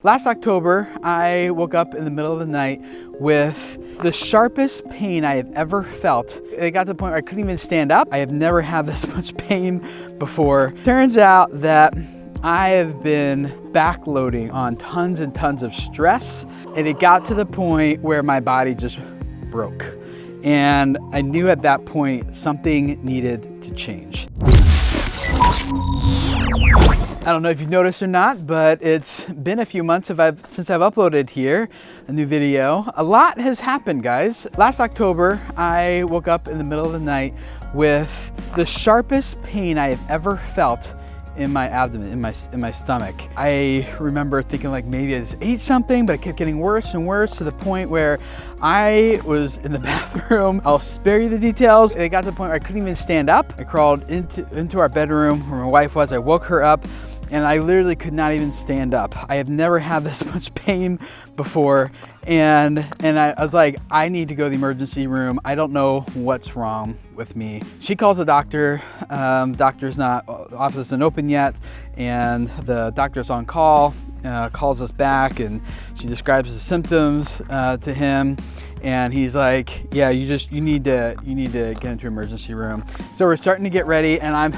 Last October, I woke up in the middle of the night with the sharpest pain I have ever felt. It got to the point where I couldn't even stand up. I have never had this much pain before. Turns out that I have been backloading on tons and tons of stress, and it got to the point where my body just broke. And I knew at that point something needed to change. I don't know if you've noticed or not, but it's been a few months since I've uploaded here a new video. A lot has happened, guys. Last October, I woke up in the middle of the night with the sharpest pain I have ever felt in my abdomen, in my stomach. I remember thinking like maybe I just ate something, but it kept getting worse and worse to the point where I was in the bathroom. I'll spare you the details. It got to the point where I couldn't even stand up. I crawled into our bedroom where my wife was. I woke her up and I literally could not even stand up. I have never had this much pain before. And I was like, I need to go to the emergency room. I don't know what's wrong with me. She calls the doctor. Doctor's office isn't open yet. And the doctor's on call, calls us back, and she describes the symptoms to him. And he's like, yeah, you need to get into emergency room. So we're starting to get ready, and I'm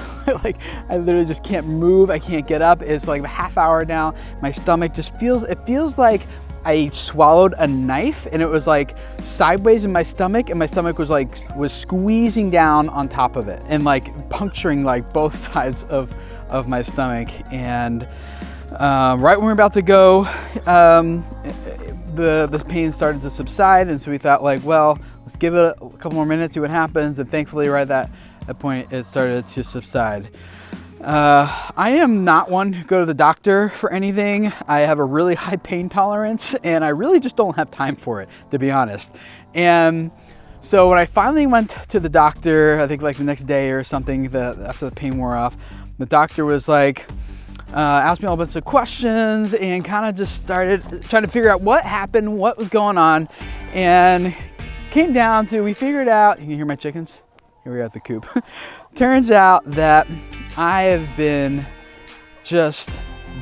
like, I literally just can't move. I can't get up. It's like a half hour now. My stomach just feels like I swallowed a knife, and it was like sideways in my stomach, and my stomach was squeezing down on top of it and like puncturing like both sides of my stomach. And right when we're about to go, the pain started to subside, and so we thought like, well, let's give it a couple more minutes, see what happens. And thankfully, right at that point, it started to subside. I am not one to go to the doctor for anything. I have a really high pain tolerance, and I really just don't have time for it, to be honest. And so when I finally went to the doctor, I think like the next day or something, after the pain wore off, the doctor was like, asked me all bunch of questions and kind of just started trying to figure out what happened, what was going on, and came down to, we figured out, you can hear my chickens? Here we are at the coop. Turns out that I have been just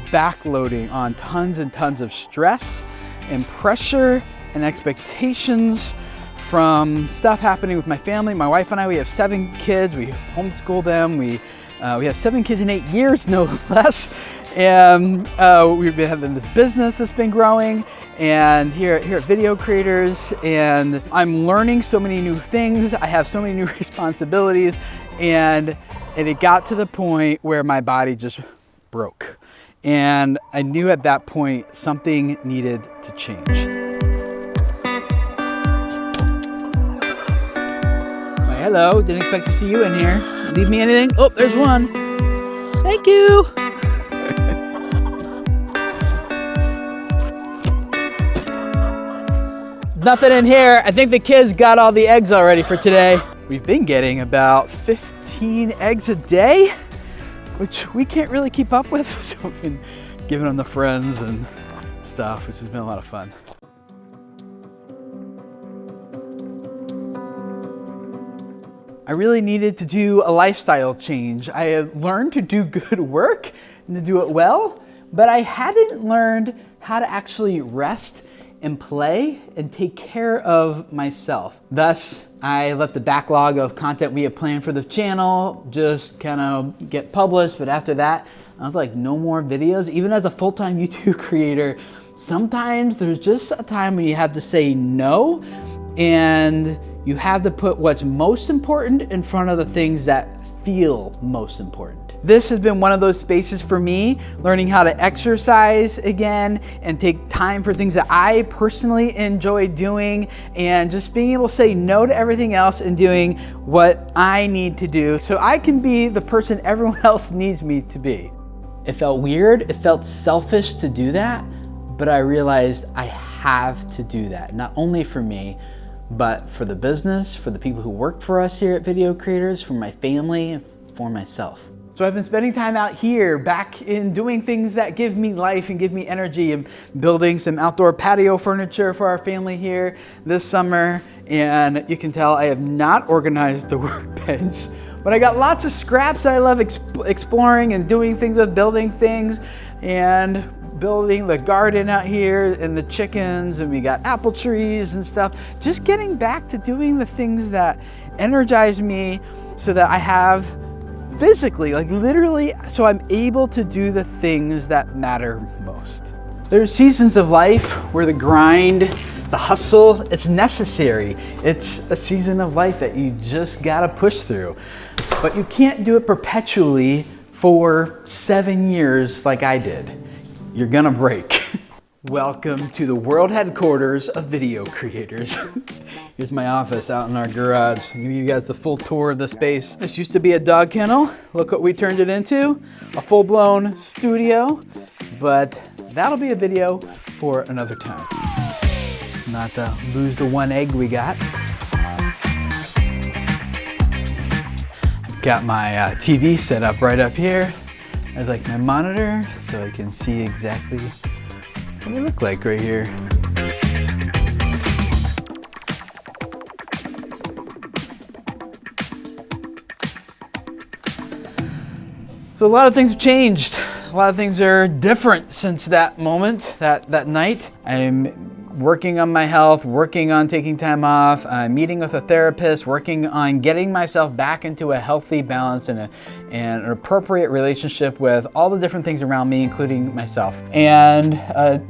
backloading on tons and tons of stress and pressure and expectations from stuff happening with my family. My wife and I, we have 7 kids. We homeschool them. We have 7 kids in 8 years, no less. And we've been having this business that's been growing, and here at Video Creators, and I'm learning so many new things. I have so many new responsibilities, and it got to the point where my body just broke. And I knew at that point something needed to change. Hello, didn't expect to see you in here. Leave me anything? Oh, there's one. Thank you. Nothing in here. I think the kids got all the eggs already for today. We've been getting about 15 eggs a day, which we can't really keep up with. So we've been giving them to friends and stuff, which has been a lot of fun. I really needed to do a lifestyle change. I had learned to do good work and to do it well, but I hadn't learned how to actually rest and play and take care of myself. Thus, I let the backlog of content we had planned for the channel just kind of get published. But after that, I was like, no more videos. Even as a full-time YouTube creator, sometimes there's just a time when you have to say no, and you have to put what's most important in front of the things that feel most important. This has been one of those spaces for me, learning how to exercise again and take time for things that I personally enjoy doing, and just being able to say no to everything else and doing what I need to do so I can be the person everyone else needs me to be. It felt weird, it felt selfish to do that, but I realized I have to do that, not only for me, but for the business, for the people who work for us here at Video Creators, for my family, and for myself. So I've been spending time out here, back in doing things that give me life and give me energy, and building some outdoor patio furniture for our family here this summer. And you can tell I have not organized the workbench, but I got lots of scraps I love exploring and doing things with, building things. And building the garden out here and the chickens, and we got apple trees and stuff. Just getting back to doing the things that energize me so that I have physically, like literally, so I'm able to do the things that matter most. There's seasons of life where the grind, the hustle, it's necessary. It's a season of life that you just gotta push through. But you can't do it perpetually for 7 years like I did. You're gonna break. Welcome to the world headquarters of video creators. Here's my office out in our garage. I'll give you guys the full tour of the space. This used to be a dog kennel. Look what we turned it into, a full-blown studio. But that'll be a video for another time. Let's not lose the one egg we got. I've got my TV set up right up here as like my monitor, so I can see exactly what they look like right here. So a lot of things have changed. A lot of things are different since that moment, that night. I'm working on my health, working on taking time off, meeting with a therapist, working on getting myself back into a healthy balance and an appropriate relationship with all the different things around me, including myself. And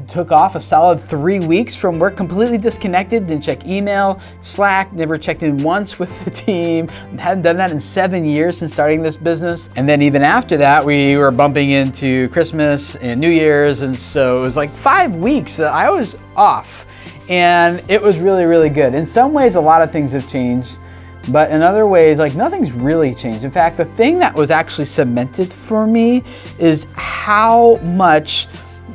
took off a solid 3 weeks from work, completely disconnected, didn't check email, Slack, never checked in once with the team. Hadn't done that in 7 years since starting this business. And then even after that, we were bumping into Christmas and New Year's. And so it was like 5 weeks that I was off. And it was really, really good. In some ways, a lot of things have changed, but in other ways, like nothing's really changed. In fact, the thing that was actually cemented for me is how much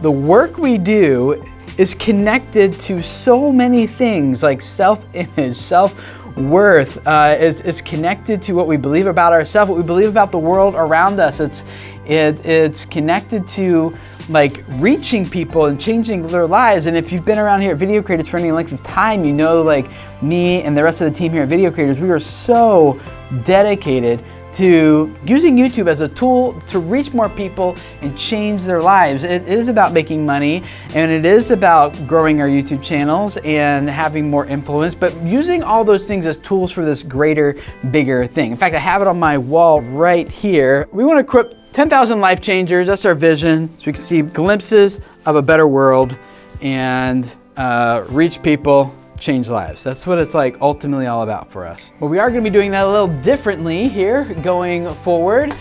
the work we do is connected to so many things, like self-image, self-worth, is connected to what we believe about ourselves, what we believe about the world around us. It's connected to like reaching people and changing their lives. And if you've been around here at Video Creators for any length of time, you know like me and the rest of the team here at Video Creators, we are so dedicated to using YouTube as a tool to reach more people and change their lives. It is about making money, and it is about growing our YouTube channels and having more influence, but using all those things as tools for this greater, bigger thing. In fact, I have it on my wall right here. We want to equip 10,000 life changers. That's our vision, so we can see glimpses of a better world and reach people, change lives. That's what it's like ultimately all about for us. But we are going to be doing that a little differently here going forward,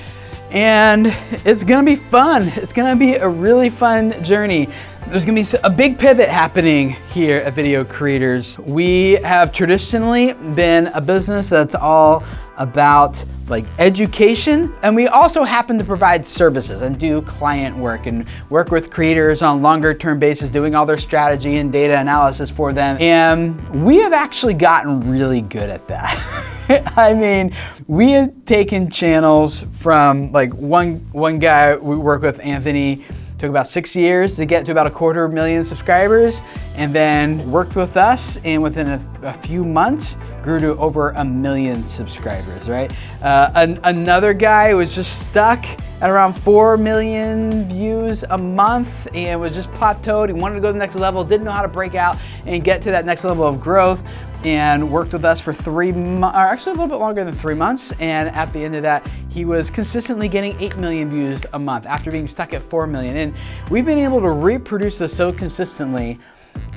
and it's going to be fun. It's going to be a really fun journey. There's going to be a big pivot happening here at Video Creators. We have traditionally been a business that's all about like education, and we also happen to provide services and do client work and work with creators on longer term basis, doing all their strategy and data analysis for them. And we have actually gotten really good at that. I mean, we have taken channels from like one guy we work with, Anthony, took about 6 years to get to about 250,000 subscribers, and then worked with us, and within a few months grew to over 1 million subscribers, right? Another guy was just stuck at around 4 million views a month and was just plateaued. He wanted to go to the next level, didn't know how to break out and get to that next level of growth, and worked with us for 3 months, or actually a little bit longer than 3 months. And at the end of that, he was consistently getting 8 million views a month after being stuck at 4 million. And we've been able to reproduce this so consistently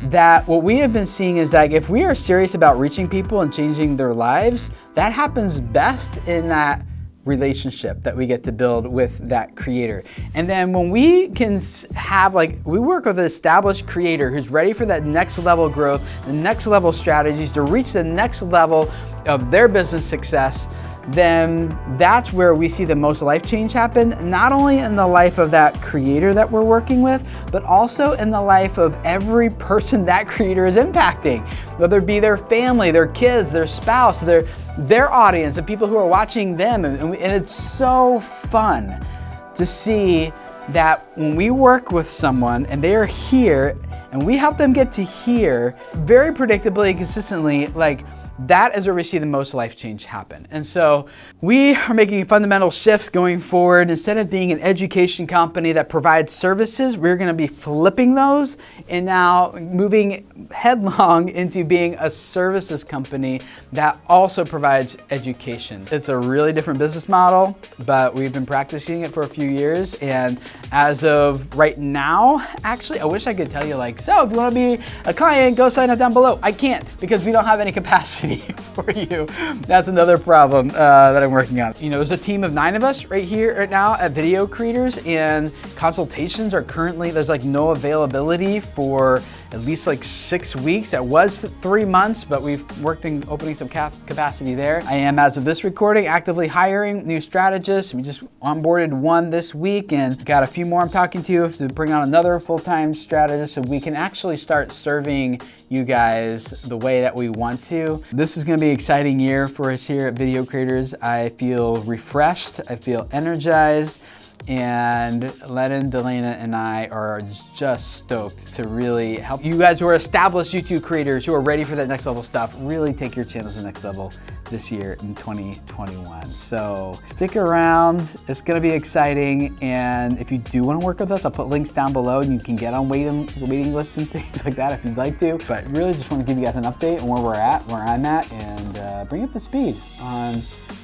that what we have been seeing is that if we are serious about reaching people and changing their lives, that happens best in that relationship that we get to build with that creator. And then when we can have we work with an established creator who's ready for that next level growth, the next level strategies to reach the next level of their business success, then that's where we see the most life change happen, not only in the life of that creator that we're working with, but also in the life of every person that creator is impacting, whether it be their family, their kids, their spouse, their audience, the people who are watching them. And it's so fun to see that when we work with someone and they are here and we help them get to here very predictably and consistently, like that is where we see the most life change happen. And so we are making fundamental shifts going forward. Instead of being an education company that provides services, we're going to be flipping those and now moving headlong into being a services company that also provides education. It's a really different business model, but we've been practicing it for a few years. And as of right now, actually, I wish I could tell you like, so if you want to be a client, go sign up down below. I can't because we don't have any capacity for you. That's another problem that I'm working on. You know, there's a team of 9 of us right here right now at Video Creators, and consultations are currently, there's like no availability for at least like 6 weeks. That was 3 months, but we've worked in opening some capacity there. I am, as of this recording, actively hiring new strategists. We just onboarded one this week and got a few more I'm talking to bring on another full-time strategist so we can actually start serving you guys the way that we want to. This is gonna be an exciting year for us here at Video Creators. I feel refreshed, I feel energized, and Lennon, Delana, and I are just stoked to really help you guys who are established YouTube creators who are ready for that next level stuff, really take your channels to the next level this year in 2021. So stick around, it's gonna be exciting, and if you do wanna work with us, I'll put links down below and you can get on waiting lists and things like that if you'd like to. But really just wanna give you guys an update on where we're at, where I'm at, and bring up the speed on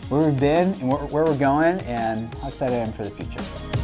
where we've been and where we're going and how excited I am for the future.